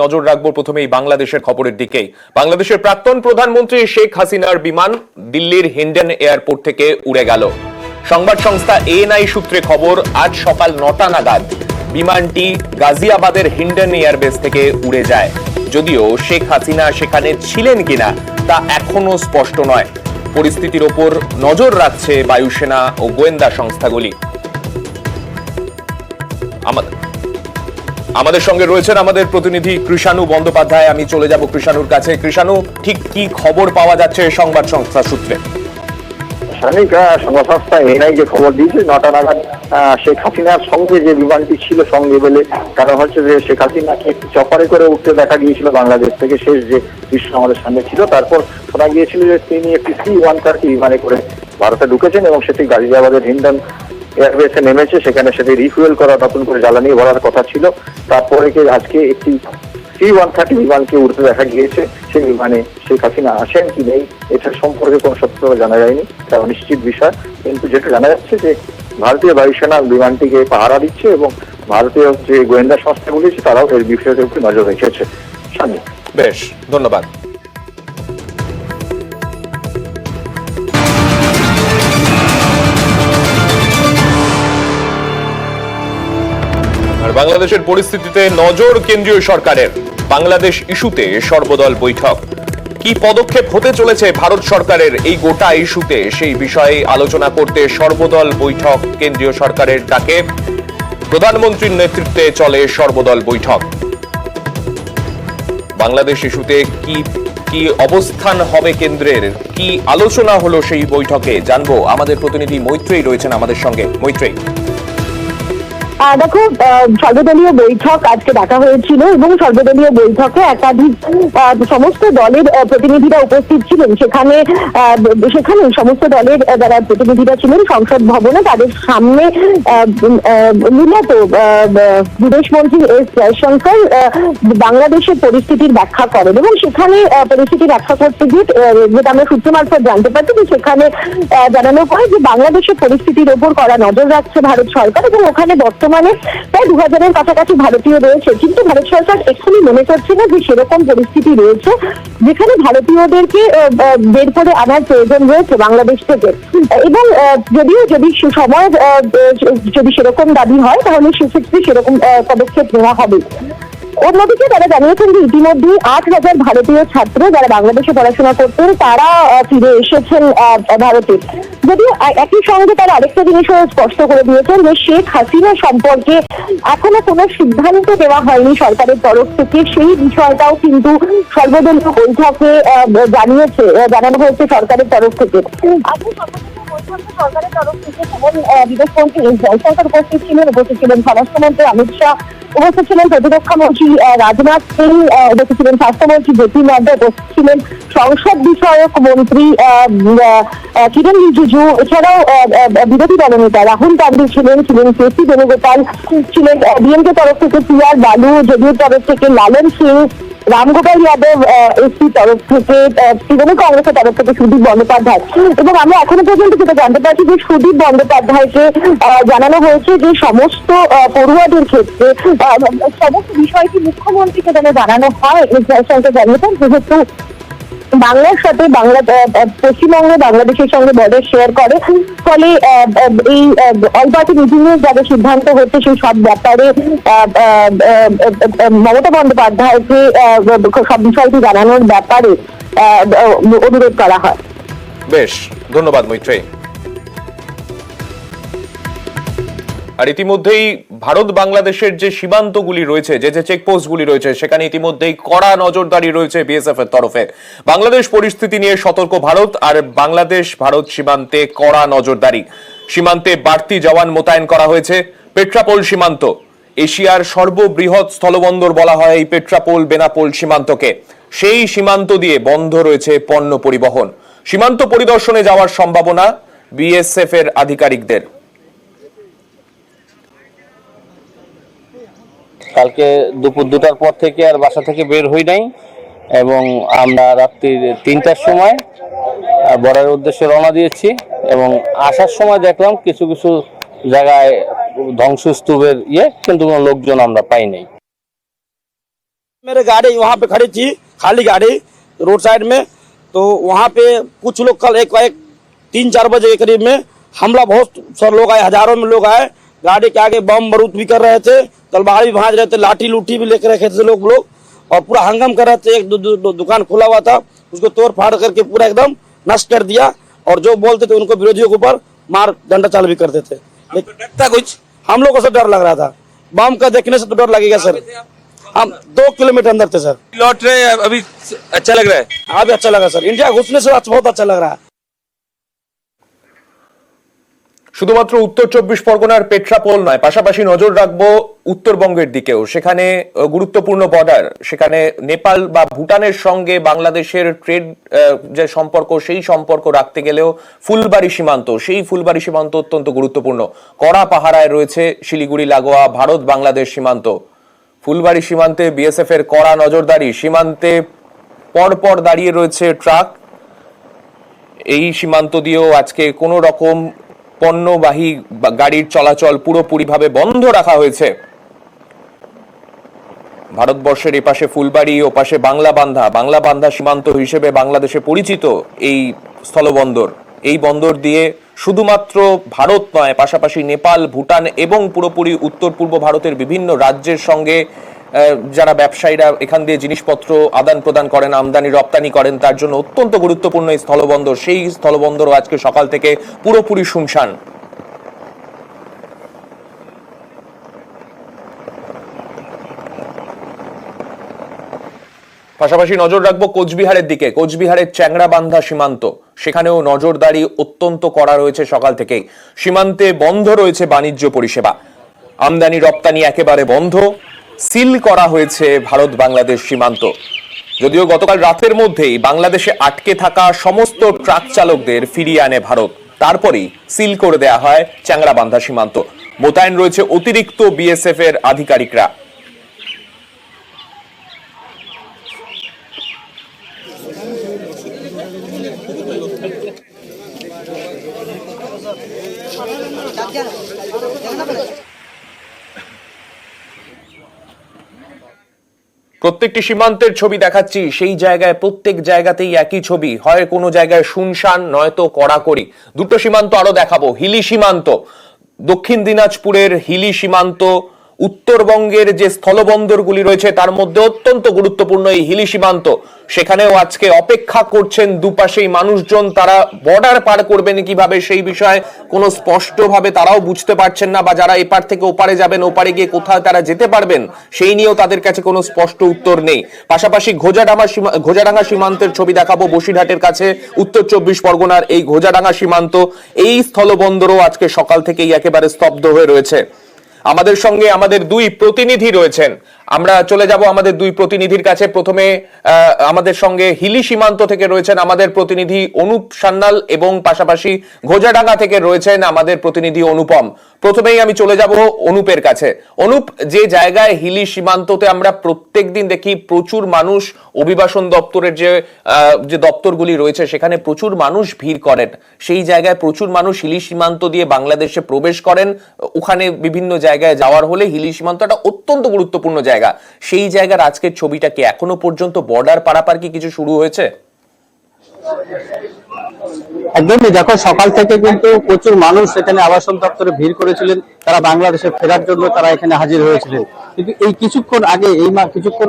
নজর রাখবো প্রথমেই বাংলাদেশের খবরের দিকেই। বাংলাদেশের প্রাক্তন প্রধানমন্ত্রী শেখ হাসিনার বিমান দিল্লির হিন্ডন এয়ারপোর্ট থেকে উড়ে গেল। সংবাদ সংস্থা এএনআই সূত্রে খবর, আজ সকাল 9টা নাগাদ বিমানটি গাজিয়াবাদের হিন্ডন এয়ারবেস থেকে উড়ে যায়। যদিও শেখ হাসিনা সেখানে ছিলেন কিনা তা এখনো স্পষ্ট নয়। পরিস্থিতির ওপর নজর রাখছে বায়ুসেনা ও গোয়েন্দা সংস্থাগুলি। আমাদের সঙ্গে রয়েছেন আমাদের প্রতিনিধি কৃষাণু বন্দ্যোপাধ্যায়। আমি চলে যাব কৃষাণুর কাছে। কৃষাণু, ঠিক কি খবর পাওয়া যাচ্ছে সংবাদ সংস্থা সূত্রে? সংবাদ সংস্থা এনআই যে খবর দিয়েছে, 9টা নাগাদ শেখ হাসিনার সঙ্গে যে বিমানটি ছিল সঙ্গে বলে, কারণ হচ্ছে যে শেখ হাসিনাকে একটি চপারে করে উঠতে দেখা গিয়েছিল বাংলাদেশ থেকে। শেষ যে দৃশ্য আমাদের সামনে ছিল, তারপর শোনা গিয়েছিল যে তিনি একটি C-130 বিমানে করে ভারতে ঢুকেছেন এবং সেটি গাজিয়াবাদের হিন্ডন এয়ারবেসে নেমেছে। সেখানে সেটি রিফুয়েল করা, নতুন করে জ্বালানি ভরার কথা ছিল। তারপরে আজকে একটি C-130 বিমানকে উড়তে দেখা গিয়েছে। সেই বিমানে শেখ হাসিনা আসেন কি নেই এটার সম্পর্কে কোনো সত্যতা জানা যায়নি, এটা অনিশ্চিত বিষয়। কিন্তু যেটা জানা যাচ্ছে যে ভারতীয় বায়ুসেনা বিমানটিকে পাহারা দিচ্ছে এবং ভারতীয় যে গোয়েন্দা সংস্থাগুলি তারাও এর বিষয়টির উপর নজর রেখেছে। বেশ, ধন্যবাদ। আর বাংলাদেশের পরিস্থিতিতে নজর কেন্দ্রীয় সরকারের। বাংলাদেশ ইস্যুতে সর্বদল বৈঠক। কি পদক্ষেপ হতে চলেছে ভারত সরকারের এই গোটা ইস্যুতে, সেই বিষয়ে আলোচনা করতে সর্বদল বৈঠক কেন্দ্রীয় সরকারের ডাকে। প্রধানমন্ত্রীর নেতৃত্বে চলে সর্বদল বৈঠক। বাংলাদেশ ইস্যুতে কি অবস্থান হবে কেন্দ্রের, কি আলোচনা হলো সেই বৈঠকে, জানবো। আমাদের প্রতিনিধি মৈত্রেয়ী রয়েছেন আমাদের সঙ্গে। মৈত্রেয়ী, দেখো, সর্বদলীয় বৈঠক আজকে ডাকা হয়েছিল এবং সর্বদলীয় বৈঠকে একাধিক সমস্ত দলের প্রতিনিধিরা উপস্থিত ছিলেন। সেখানে সমস্ত দলের যারা প্রতিনিধিরা ছিলেন সংসদ ভবনে, তাদের সামনে মূলত বিদেশমন্ত্রী এস জয়শঙ্কর বাংলাদেশের পরিস্থিতির ব্যাখ্যা করেন এবং সেখানে পরিস্থিতি ব্যাখ্যা করতে গিয়ে যেটা আমরা সূত্র মারফত জানতে পারছি যে সেখানে জানানো হয় যে বাংলাদেশের পরিস্থিতির ওপর কড়া নজর রাখছে ভারত সরকার এবং ওখানে বর্তমানে প্রায় 2000-এর কাছাকাছি ভারতীয় রয়েছে। কিন্তু ভারত সরকার এক্ষুনি মনে করছে না যে সেরকম পরিস্থিতি রয়েছে যেখানে ভারতীয়দেরকে বের করে আনার প্রয়োজন রয়েছে বাংলাদেশ থেকে। এবং যদি সময় যদি সেরকম দাবি হয় তাহলে সেক্ষেত্রে সেরকম পদক্ষেপ নেওয়া হবে। অন্যদিকে তারা জানিয়েছেন যে ইতিমধ্যে 8000 ভারতীয় ছাত্র যারা বাংলাদেশে পড়াশোনা করতেন তারা ফিরে এসেছেন ভারতে। যদিও একই সঙ্গে তারা আরেকটা জিনিসও স্পষ্ট করে দিয়েছেন যে শেখ হাসিনা সম্পর্কে এখনো কোনো সিদ্ধান্ত দেওয়া হয়নি সরকারের তরফ থেকে। সেই বিষয়টাও কিন্তু সর্বদলীয় বৈঠকে জানানো হয়েছে সরকারের তরফ থেকে। সরকারের তরফ থেকে যেমন বিদেশমন্ত্রী এস জয়শঙ্কর উপস্থিত ছিলেন স্বরাষ্ট্রমন্ত্রী অমিত শাহ উপস্থিত ছিলেন, প্রতিরক্ষা মন্ত্রী রাজনাথ সিং উপস্থিত ছিলেন, স্বাস্থ্যমন্ত্রী জেপি নাড্ডা উপস্থিত ছিলেন, সংসদ বিষয়ক মন্ত্রী কিরেন রিজিজু, এছাড়াও বিরোধী দলনেতা রাহুল গান্ধী ছিলেন কেসি বেণুগোপাল ছিলেন, ডিএমকে তরফ থেকে CR বালু, জেডিইউর তরফ থেকে লালন সিং, রামগোপাল যাদব এসপি তরফ থেকে, তৃণমূল কংগ্রেসের তরফ থেকে সুদীপ বন্দ্যোপাধ্যায়। এবং আমরা এখনো পর্যন্ত যেটা জানতে পারছি যে সুদীপ বন্দ্যোপাধ্যায়কে জানানো হয়েছে যে সমস্ত পড়ুয়াদের ক্ষেত্রে সমস্ত বিষয়টি মুখ্যমন্ত্রীকে যেন জানানো হয়। জয়শঙ্কর জানিয়েছেন যেহেতু বাংলার সাথে পশ্চিমবঙ্গ বাংলাদেশের সঙ্গে বর্ডার শেয়ার করে, ফলে এই অল পার্টি মিটিং এর যাদের সিদ্ধান্ত হচ্ছে সেই সব ব্যাপারে মমতা বন্দ্যোপাধ্যায়কে সব বিষয়টি জানানোর ব্যাপারে অনুরোধ করা হয়। বেশ, ধন্যবাদ মৈত্রেয়ী। আর ইতিমধ্যেই ভারত বাংলাদেশের যে সীমান্তগুলি রয়েছে, যে চেকপোস্টগুলি রয়েছে, সেখানে ইতিমধ্যেই কড়া নজরদারি রয়েছে বিএসএফ এর তরফে। বাংলাদেশ পরিস্থিতি নিয়ে সতর্ক ভারত, আর বাংলাদেশ ভারত সীমান্তে কড়া নজরদারি। সীমান্তে বাড়তি জওয়ান মোতায়েন করা হয়েছে। পেট্রাপোল সীমান্ত, এশিয়ার সর্ববৃহৎ স্থলবন্দর বলা হয় এই পেট্রাপোল বেনাপোল সীমান্তকে। সেই সীমান্ত দিয়ে বন্ধ রয়েছে পণ্য পরিবহন। সীমান্ত পরিদর্শনে যাওয়ার সম্ভাবনা বিএসএফ এর আধিকারিকদের। কালকে দুপুর 2টার পর থেকে আর বাসা থেকে বের হই নাই এবং আমরা রাত্রি 3টার সময় বর্ডারের উদ্দেশ্যে রওনা দিয়েছি এবং আসার সময় দেখলাম কিছু জায়গায় ধ্বংসস্তূপের কিন্তু কোনো লোকজন আমরা পাই নাই। मेरे गाड़ी वहाँ पे खड़ी थी, खाली गाड़ी रोड साइड में। तो वहाँ पे कुछ लोग कल एक 3-4 बजे के करीब में हमला, बहुत सारे लोग आए, हजारों में लोग आए। गाड़ी के आगे बम बारूद भी कर रहे थे, तलवार भी भांज रहे थे, लाठी लूठी भी लेकर रखे थे लोग और पूरा हंगाम कर रहे थे। एक दुकान खुला हुआ था, उसको तोड़ फाड़ करके पूरा एकदम नष्ट कर दिया। और जो बोलते थे उनको विरोधियों के ऊपर मार डंडा चाल भी करते थे। लगता कुछ हम लोगों को डर लग रहा था, बम का देखने से तो डर लगेगा सर। हम 2 किलोमीटर अंदर थे सर। लौट रहे हैं, अभी अच्छा लग रहा है? अभी अच्छा लगा सर, इंडिया घुसने से बहुत अच्छा लग रहा है। শুধুমাত্র উত্তর 24 পরগনার পেট্রাপোল নয়, পাশাপাশি নজর রাখবো উত্তরবঙ্গের দিকেও। সেখানে গুরুত্বপূর্ণ বর্ডার, সেখানে নেপাল বা ভুটানের সঙ্গে বাংলাদেশের ট্রেড যে সম্পর্ক, সেই সম্পর্ক রাখতে গেলেও ফুলবাড়ি সীমান্ত, সেই ফুলবাড়ি সীমান্ত অত্যন্ত গুরুত্বপূর্ণ। কড়া পাহারায় রয়েছে শিলিগুড়ি লাগোয়া ভারত বাংলাদেশ সীমান্ত। ফুলবাড়ি সীমান্তে বিএসএফ এর কড়া নজরদারি, সীমান্তে পরপর দাঁড়িয়ে রয়েছে ট্রাক। এই সীমান্ত দিয়েও আজকে কোনো রকম পণ্যবাহী গাড়ির চলাচল পুরোপুরিভাবে বন্ধ রাখা হয়েছে। ভারতবর্ষের এপাশে ফুলবাড়ি, ও পাশে বাংলাবান্ধা সীমান্ত হিসেবে বাংলাদেশে পরিচিত এই স্থলবন্দর। এই বন্দর দিয়ে শুধুমাত্র ভারত নয়, পাশাপাশি নেপাল, ভুটান এবং পুরোপুরি উত্তর পূর্ব ভারতের বিভিন্ন রাজ্যের সঙ্গে যারা ব্যবসায়ীরা এখান দিয়ে জিনিসপত্র আদান প্রদান করেন, আমদানি রপ্তানি করেন, তার জন্য অত্যন্ত গুরুত্বপূর্ণ এই স্থলবন্দর। সেই স্থলবন্দরও আজকে সকাল থেকে পুরোপুরি শুনশান। পাশাপাশি নজর রাখবো কোচবিহারের দিকে, কোচবিহারের চ্যাংড়াবান্ধা সীমান্ত, সেখানেও নজরদারি অত্যন্ত কড়া রয়েছে সকাল থেকেই। সীমান্তে বন্ধ রয়েছে বাণিজ্য পরিষেবা, আমদানি রপ্তানি একেবারে বন্ধ। সিল করা হয়েছে ভারত বাংলাদেশ সীমান্ত। যদিও গতকাল রাতের মধ্যেই বাংলাদেশে আটকে থাকা সমস্ত ট্রাক চালকদের ফিরিয়ে আনে ভারত, তারপরেই সিল করে দেয়া হয় চ্যাংড়াবান্ধা সীমান্ত। মোতায়েন রয়েছে অতিরিক্ত বিএসএফ এর আধিকারিকরা। প্রত্যেকটি সীমান্তের ছবি দেখাচ্ছি, সেই জায়গায় প্রত্যেক জায়গাতেই একই ছবি, হয় কোনো জায়গায় শুনশান, নয়তো কড়াকড়ি। দুটো সীমান্ত আরো দেখাবো। হিলি সীমান্ত, দক্ষিণ দিনাজপুরের হিলি সীমান্ত, উত্তরবঙ্গের যে স্থলবন্দরগুলি রয়েছে তার মধ্যে অত্যন্ত গুরুত্বপূর্ণ এই হিলি সীমান্ত। সেখানেও আজকে অপেক্ষা করছেন দুপাশেই মানুষজন। তারা বর্ডার পার করবেন কিভাবে সেই বিষয়ে কোনো স্পষ্টভাবে তারাও বুঝতে পারছেন না, বা যারা এপার থেকে ওপারে যাবেন, ওপারে গিয়ে কোথায় তারা যেতে পারবেন সেই নিয়েও তাদের কাছে কোনো স্পষ্ট উত্তর নেই। পাশাপাশি ঘোজাডাঙ্গা সীমান্তের ছবি দেখাবো, বসিরহাটের কাছে উত্তর 24 পরগনার এই ঘোজাডাঙ্গা সীমান্ত। এই স্থলবন্দরও আজকে সকাল থেকেই একেবারে স্তব্ধ হয়ে রয়েছে। আমাদের সঙ্গে আমাদের দুই প্রতিনিধি রয়েছেন, আমরা চলে যাব আমাদের দুই প্রতিনিধির কাছে। প্রথমে আমাদের সঙ্গে হিলি সীমান্ত থেকে রয়েছেন আমাদের প্রতিনিধি অনুপ সান্যাল, এবং পাশাপাশি ঘোজাডাঙ্গা থেকে রয়েছেন আমাদের প্রতিনিধি অনুপম। প্রথমেই আমি চলে যাব অনুপের কাছে। অনুপ, যে জায়গায় হিলি সীমান্ততে আমরা প্রত্যেকদিন দেখি প্রচুর মানুষ, অভিবাসন দপ্তরের যে দপ্তরগুলি রয়েছে সেখানে প্রচুর মানুষ ভিড় করেন, সেই জায়গায় প্রচুর মানুষ হিলি সীমান্ত দিয়ে বাংলাদেশে প্রবেশ করেন। ওখানে বিভিন্ন জায়গায় যাওয়ার হলে হিলি সীমান্ত একটা অত্যন্ত গুরুত্বপূর্ণ জায়গা। সেই জায়গার আজকের ছবিটা কি এখনো পর্যন্ত বর্ডার পারাপার কি কিছু শুরু হয়েছে? একদমই, দেখো সকাল থেকে কিন্তু প্রচুর মানুষ এখানে আবাসন দপ্তরে ভিড় করেছিলেন, তারা বাংলাদেশে ফেরার জন্য তারা এখানে হাজির হয়েছিলেন। কিন্তু এই কিছুক্ষণ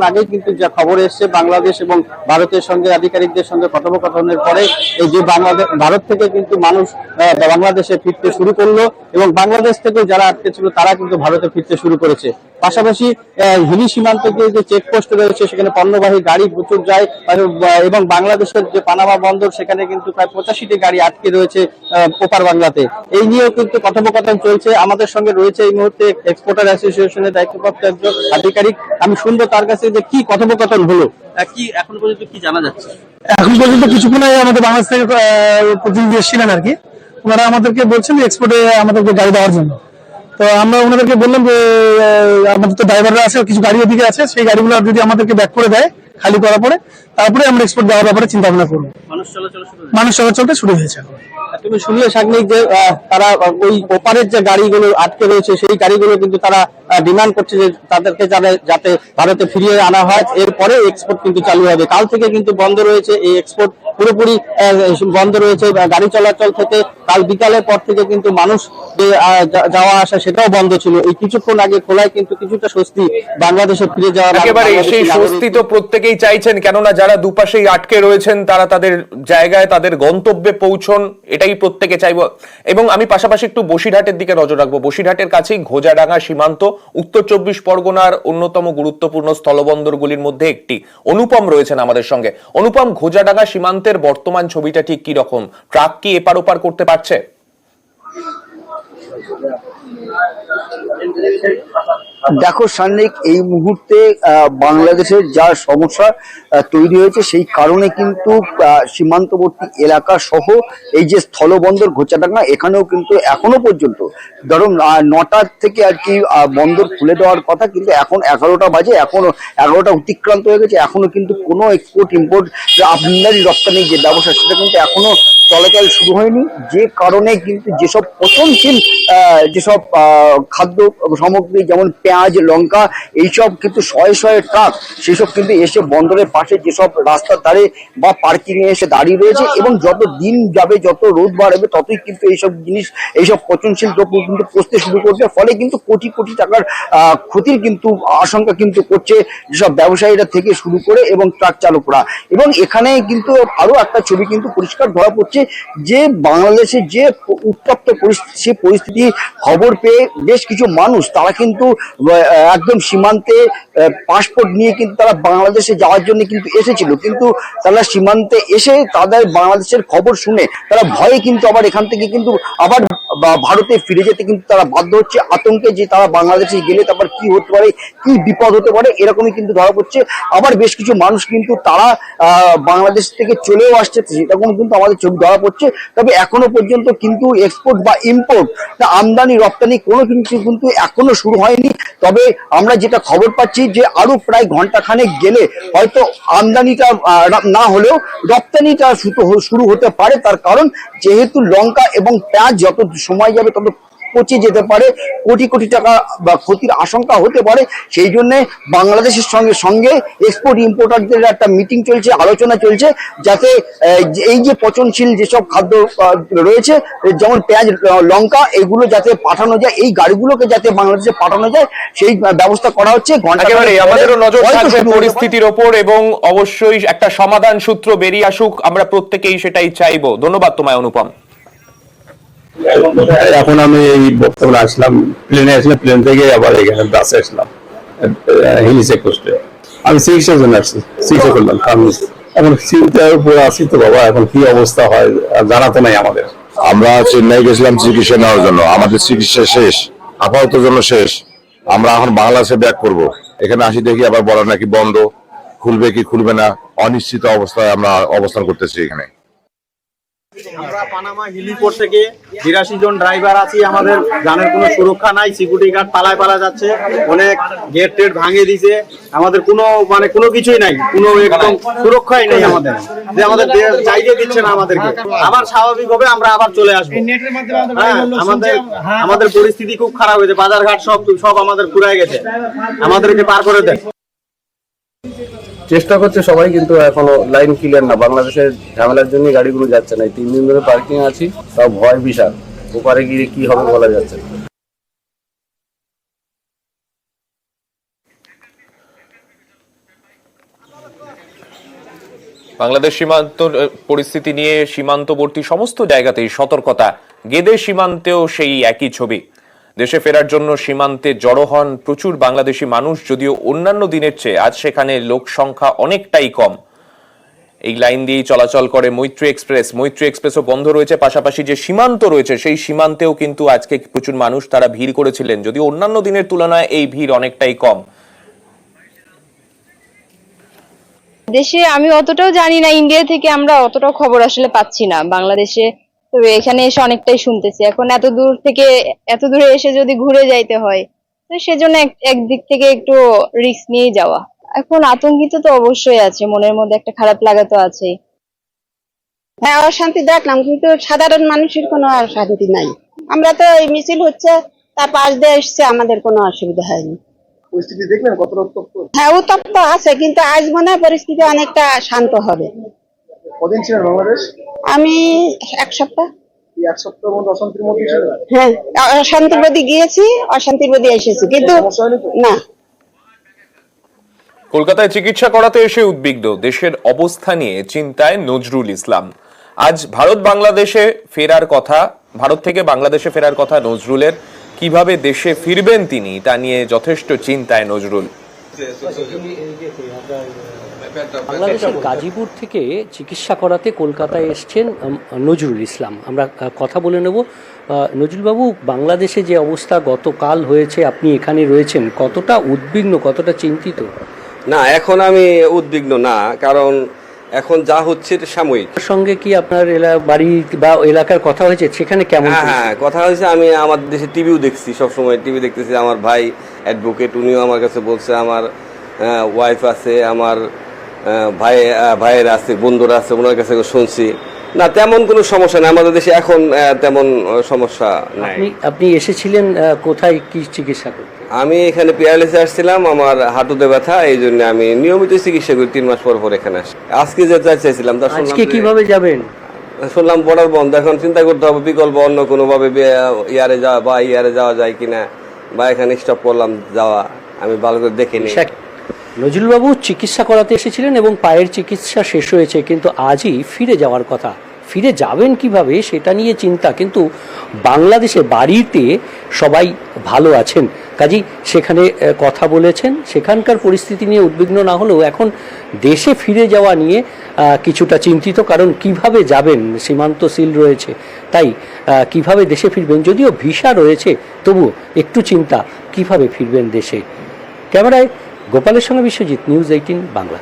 আগে কিন্তু যা খবর এসছে, বাংলাদেশ এবং ভারতের সঙ্গে আধিকারিকদের সঙ্গে কথোপকথনের পরে এই যে ভারত থেকে কিন্তু মানুষ বাংলাদেশে ফিরতে শুরু করলো, এবং বাংলাদেশ থেকে যারা আটকে ছিল তারা কিন্তু ভারতে ফিরতে শুরু করেছে। পাশাপাশি হিলি সীমান্ত দিয়ে যে চেকপোস্ট রয়েছে সেখানে পণ্যবাহী গাড়ি প্রচুর যায়, এবং বাংলাদেশের যে পানামা বন্দর সেখানে কিন্তু প্রায় 85টি গাড়ি আটকে রয়েছে ওপার বাংলাতে। এই নিয়েও কিন্তু কথোপকথন চলছে। আমাদের সঙ্গে রয়েছে এই মুহূর্তে এক্সপোর্টার অ্যাসোসিয়েশনের দায়িত্বপ্রাপ্ত একজন আধিকারিক, আমি শুনবো তার কাছে যে কি কথোপকথন হলো, কি এখন পর্যন্ত কি জানা যাচ্ছে। এখন পর্যন্ত কিছুক্ষণ আগে আমাদের বাংলাদেশ থেকে প্রতিনিধি এসেছিলেন আর কি, ওনারা আমাদেরকে বলছেন এক্সপোর্টে আমাদেরকে গাড়ি দেওয়ার জন্য। তো আমরা ওনাদেরকে বললাম যে আমাদের তো ড্রাইভাররা আছে, কিছু গাড়ি ওদিকে আছে, সেই গাড়িগুলো যদি আমাদেরকে ব্যাক করে দেয় খালি করার পরে, তারপরে আমরা এক্সপোর্ট দেওয়ার ব্যাপারে চিন্তা ভাবনা করবো। মানুষ চলাচলটা শুরু হয়েছে। তুমি শুনলে সাগনিক যে তারা ওই ওপারের যে গাড়িগুলো আটকে রয়েছে সেই গাড়িগুলো কিন্তু তারা ডিমান্ড করছে যে তাদেরকে যাতে ভারতে ফিরিয়ে আনা হয়, এরপরে এক্সপোর্ট কিন্তু চালু হবে। কাল থেকে কিন্তু বন্ধ রয়েছে এই এক্সপোর্ট, পুরোপুরি বন্ধ রয়েছে। গাড়ি চলাচল থেকে কাল বিকালের পর থেকে কিন্তু মানুষ যে যাওয়া আসা সেটাও বন্ধ ছিল। এই কিছুক্ষণ আগে খোলায় কিন্তু কিছুটা স্বস্তি বাংলাদেশে ফিরে যাওয়া। একেবারে সেই স্বস্তি তো প্রত্যেকেই চাইছেন, কেননা যারা দুপাশেই আটকে রয়েছেন তারা তাদের জায়গায় তাদের গন্তব্যে পৌঁছন, এটাই প্রত্যেকে চাইবো। এবং আমি পাশাপাশি একটু বসিরহাটের দিকে নজর রাখবো। বসিরহাটের কাছেই ঘোজাডাঙ্গা সীমান্ত, উত্তর 24 পরগনার অন্যতম গুরুত্বপূর্ণ স্থলবন্দরগুলির মধ্যে একটি। অনুপম রয়েছেন আমাদের সঙ্গে। অনুপম, ঘোজাডাঙ্গা সীমান্তের বর্তমান ছবিটা ঠিক কি রকম? ট্রাক কি এপার ওপার করতে পারছে? দেখো সান্নিক, এই মুহূর্তে বাংলাদেশের যা সমস্যা তৈরি হয়েছে সেই কারণে কিন্তু সীমান্তবর্তী এলাকা সহ এই যে স্থলবন্দর ঘোচাডাঙ্গা, এখানেও কিন্তু এখনো পর্যন্ত ধরো 9টার থেকে আর কি বন্দর খুলে দেওয়ার কথা, কিন্তু এখন 11টা বাজে, এখনো 11টা অতিক্রান্ত হয়ে গেছে, এখনো কিন্তু কোনো এক্সপোর্ট ইম্পোর্ট আমদানি রপ্তানি যে ব্যবসা সেটা কিন্তু এখনো চলাচল শুরু হয়নি। যে কারণে কিন্তু যেসব পচনশীল যেসব খাদ্য সামগ্রী যেমন পেঁয়াজ, লঙ্কা, এইসব কিন্তু শয়ে শয়ে ট্রাক সেসব কিন্তু এসে বন্দরের পাশে যেসব রাস্তার ধারে বা পার্কিং এ এসে দাঁড়িয়ে রয়েছে। এবং যত দিন যাবে, যত রোদ বাড়বে, ততই কিন্তু এইসব জিনিস, এইসব পচনশীল দ্রব্য কিন্তু পচতে শুরু করবে। ফলে কিন্তু কোটি কোটি টাকার ক্ষতির কিন্তু আশঙ্কা কিন্তু করছে যেসব ব্যবসায়ীরা থেকে শুরু করে এবং ট্রাক চালকরা। এবং এখানে কিন্তু আরো একটা ছবি কিন্তু পরিষ্কার ধরা পড়ছে যে বাংলাদেশের যে উত্তপ্ত পরিস্থিতি খবর পেয়ে বেশ কিছু মানুষ তারা কিন্তু একদম সীমান্তে পাসপোর্ট নিয়ে কিন্তু তারা বাংলাদেশে যাওয়ার জন্য কিন্তু এসেছিল, কিন্তু তারা সীমান্তে এসে তাদের বাংলাদেশের খবর শুনে তারা ভয়ে কিন্তু আবার এখান থেকে কিন্তু আবার ভারতে ফিরে যেতে কিন্তু তারা বাধ্য হচ্ছে, আতঙ্কে যে তারা বাংলাদেশে গেলে তারপর কি হতে পারে, কি বিপদ হতে পারে, এরকমই কিন্তু ধরা পড়ছে। আবার বেশ কিছু মানুষ কিন্তু তারা বাংলাদেশ থেকে চলেও আসছে, সেরকম কিন্তু আমাদের ছবি ধরা পড়ছে। তবে এখনো পর্যন্ত কিন্তু এক্সপোর্ট বা ইম্পোর্ট, আমদানি রপ্তানি কোনো কিছু কিন্তু এখনো শুরু হয়নি। তবে আমরা যেটা খবর পাচ্ছি যে আরো প্রায় ঘন্টাখানেক গেলে হয়তো আমদানিটা না হলেও রপ্তানিটা শুরু হতে পারে। তার কারণ যেহেতু লঙ্কা এবং পেঁয়াজ যত সময় যাবে তত পচে যেতে পারে, কোটি কোটি টাকা বা ক্ষতির আশঙ্কা হতে পারে। সেই জন্য বাংলাদেশের সঙ্গে এক্সপোর্ট ইম্পোর্টারদের একটা মিটিং চলছে, আলোচনা চলছে, যাতে এই যে পচনশীল যেসব খাদ্য রয়েছে যেমন পেঁয়াজ, লঙ্কা, এগুলো যাতে পাঠানো যায়, এই গাড়িগুলোকে যাতে বাংলাদেশে পাঠানো যায় সেই ব্যবস্থা করা হচ্ছে। আমাদেরও নজর থাকবে পরিস্থিতির ওপর এবং অবশ্যই একটা সমাধান সূত্র বেরিয়ে আসুক, আমরা প্রত্যেকেই সেটাই চাইবো। ধন্যবাদ তোমায় অনুপম। এখন আমি এই বর্তমানে আসলাম, প্লেনে আসলাম, প্লেন থেকে আবার এখানে বাসে আসলাম হিলি চেকপোস্টে। আমি চিকিৎসার জন্য আসছি, চিকিৎসা করলাম। এখন চিন্তার উপরে আছি তো বাবা, এখন কি অবস্থা হয় জানা তো নাই আমাদের। আমরা চেন্নাই গেছিলাম চিকিৎসা নেওয়ার জন্য, আমাদের চিকিৎসা শেষ, আপাতত জন্য শেষ। আমরা এখন বাংলাদেশে ব্যাক করব। এখানে আসি দেখি আবার বলা নাকি বন্ধ, খুলবে কি খুলবে না, অনিশ্চিত অবস্থায় আমরা অবস্থান করতেছি এখানে। আমরা পানামা হিলিপোর্ট থেকে 82 জন ড্রাইভার আছি, আমাদের জানের কোনো সুরক্ষা নাই, সিকিউরিটি গার্ড পালা যাচ্ছে, অনেক গেট টেট ভাঙিয়ে দিয়েছে, আমাদের কোনো কিছুই নাই, কোনো একদম সুরক্ষাই নেই আমাদের, যে আমাদের চাইতে দিচ্ছে না আমাদেরকে। আবার স্বাভাবিক হবে, আমরা আবার চলে আসবো। আমাদের পরিস্থিতি খুব খারাপ হয়েছে, বাজার ঘাট সব আমাদের পুরাই গেছে, আমাদেরকে পার করে দেয়। চেষ্টা করছে সবাই, কিন্তু এখনো লাইন ক্লিয়ার না। বাংলাদেশের ঝামেলার জন্য গাড়িগুলো যাচ্ছে না। 3 দিন ধরে পার্কিং আছি, তাও ভয় বিশাল, ওপারে গিয়ে কি হবে বলা যাচ্ছে না। বাংলাদেশ সীমান্ত পরিস্থিতি নিয়ে সীমান্তবর্তী সমস্ত জায়গাতেই সতর্কতা। গেদে সীমান্তেও সেই একই ছবি। দেশে ফেরার জন্য সীমান্তে জড়ো হন প্রচুর বাংলাদেশি মানুষ, যদিও অন্যান্য দিনের চেয়ে আজ সেখানে লোক সংখ্যা অনেকটাই কম। এই লাইন দিয়েই চলাচল করে মৈত্রী এক্সপ্রেস। মৈত্রী এক্সপ্রেসও বন্ধ রয়েছে। পাশাপাশি যে সীমান্ত রয়েছে সেই সীমান্তেও কিন্তু আজকে প্রচুর মানুষ তারা ভিড় করেছিলেন, যদিও অন্যান্য দিনের তুলনায় এই ভিড় অনেকটাই কম। দেশে আমি অতটাও জানি না, ইন্ডিয়া থেকে আমরা অতটাও খবর আসলে পাচ্ছি না বাংলাদেশে। তবে এখানে এসে অনেকটাই শুনতেছি। এখন এত দূরে এসে যদি ঘুরে যাইতে হয়, তো সেজন্য একদিক থেকে একটু রিস্ক নিয়ে যাওয়া। এখন আতঙ্কিত তো অবশ্যই আছে, মনের মধ্যে একটা খারাপ লাগা তো আছেই। হ্যাঁ, অশান্তি দেখলাম, কিন্তু সাধারণ মানুষের কোনো শান্তি নাই। আমরা তো এই মিছিল হচ্ছে তার পাশ দিয়ে এসছে, আমাদের কোনো অসুবিধা হয়নি। পরিস্থিতি দেখলেন কতটা উত্তপ্ত? হ্যাঁ, উত্তপ্ত আছে, কিন্তু আজ মনে হয় পরিস্থিতি অনেকটা শান্ত হবে। কদিন ছিলেন বাংলাদেশ? আমি 1 সপ্তাহ। এই 1 সপ্তাহের মধ্যে অশান্তির মধ্যে ছিলেন? হ্যাঁ, অশান্তির প্রতি গিয়েছি, অশান্তির প্রতি এসেছি, কিন্তু সমস্যা হয়নি তো? না। কলকাতায় চিকিৎসা করাতে এসে উদ্বিগ্ন, দেশের অবস্থা নিয়ে চিন্তায় নজরুল ইসলাম। আজ ভারত থেকে বাংলাদেশে ফেরার কথা নজরুলের। কিভাবে দেশে ফিরবেন তিনি তা নিয়ে যথেষ্ট চিন্তায় নজরুল। বাংলাদেশের গাজীপুর থেকে চিকিৎসা করাতে কলকাতায় এসছেন নজরুল ইসলাম। আমরা কথা বলে নেব। নজরুলবাবু, বাংলাদেশে যে অবস্থা গতকাল হয়েছে, আপনি এখানে রয়েছেন, কতটা উদ্বিগ্ন, কতটা চিন্তিত? না, এখন আমি উদ্বিগ্ন না, কারণ এখন যা হচ্ছে এটা সাময়িক। সঙ্গে কি আপনার বাড়ি বা এলাকার কথা হয়েছে? সেখানে কেমন? হ্যাঁ, কথা হয়েছে। আমি আমার দেশে টিভিও দেখছি, সবসময় টিভি দেখতেছি। আমার ভাই অ্যাডভোকেট, উনিও আমার কাছে বলছে। আমার ওয়াইফ আছে, আমার ভাইয়ের আছে, বন্ধুরা আছে, ওনার কাছে শুনছি। না, তেমন কোনো সমস্যা নেই আমাদের দেশে এখন, তেমন সমস্যা নাই। আপনি এসেছিলেন কোথায়, কি চিকিৎসা করতে? আমি এখানে পিয়ারলেসে আসছিলাম, আমার হাঁটুতে ব্যথা, এই জন্য আমি নিয়মিত চিকিৎসা করি 3 মাস পর পর এখানে আসি। আজকে যেতে চাইছিলাম, আজকে কিভাবে যাবেন? শুনলাম বর্ডার বন্ধ, এখন চিন্তা করতে হবে বিকল্প অন্য কোনোভাবে ইয়ারে যাওয়া যায় কিনা, বা এখানে স্টপ করলাম যাওয়া, আমি ভালো করে দেখে নিই। নজরুলবাবু চিকিৎসা করাতে এসেছিলেন এবং পায়ের চিকিৎসা শেষ হয়েছে, কিন্তু আজই ফিরে যাওয়ার কথা। ফিরে যাবেন কিভাবে সেটা নিয়ে চিন্তা, কিন্তু বাংলাদেশে বাড়িতে সবাই ভালো আছেন, কাজেই সেখানে কথা বলেছেন। সেখানকার পরিস্থিতি নিয়ে উদ্বিগ্ন না হলেও এখন দেশে ফিরে যাওয়া নিয়ে কিছুটা চিন্তিত, কারণ কিভাবে যাবেন, সীমান্ত সিল রয়েছে, তাই কিভাবে দেশে ফিরবেন। যদিও ভিসা রয়েছে, তবুও একটু চিন্তা কিভাবে ফিরবেন দেশে। ক্যামেরায় গোপালের সঙ্গে বিশ্বজিৎ, নিউজ 18 বাংলা।